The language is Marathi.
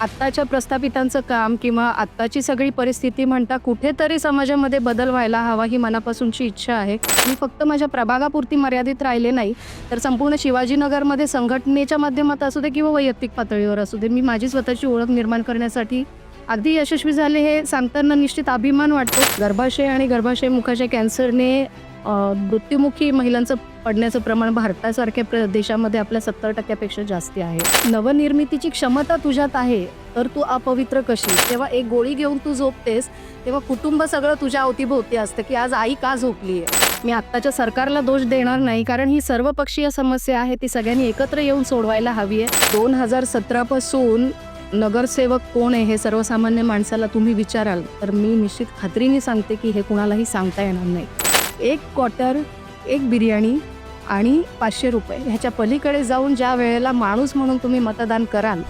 आत्ताच्या प्रस्थापितांचं काम किंवा आत्ताची सगळी परिस्थिती म्हणता कुठेतरी समाजामध्ये बदल व्हायला हवा ही मनापासूनची इच्छा आहे. मी फक्त माझ्या प्रभागापुरती मर्यादित राहिले नाही, तर संपूर्ण शिवाजीनगरमध्ये संघटनेच्या माध्यमात असू दे किंवा वैयक्तिक पातळीवर असू दे, मी माझी स्वतःची ओळख निर्माण करण्यासाठी अगदी यशस्वी झाले हे सांगताना निश्चित अभिमान वाटतो. गर्भाशय आणि गर्भाशय मुखाच्या कॅन्सरने मृत्युमुखी महिलांचं पडण्याचं प्रमाण भारतासारख्या देशामध्ये आपल्या 70% जास्ती आहे. नवनिर्मितीची क्षमता तुझ्यात आहे, तर तू अपवित्र कशी? तेव्हा एक गोळी घेऊन तू झोपतेस तेव्हा कुटुंब सगळं तुझ्या अवतीभोवती असतं की आज आई का झोपली आहे. मी आत्ताच्या सरकारला दोष देणार नाही, कारण ही सर्वपक्षीय समस्या आहे, ती सगळ्यांनी एकत्र येऊन सोडवायला हवी आहे. 2017 पासून नगरसेवक कोण आहे हे सर्वसामान्य माणसाला तुम्ही विचाराल तर मी निश्चित खात्रीने सांगते की हे कुणालाही सांगता येणार नाही. 1 क्वार्टर, 1 बिर्याणी आणि 500 रुपये ह्याच्या पलीकडे जाऊन ज्या वेळेला माणूस म्हणून तुम्ही मतदान कराल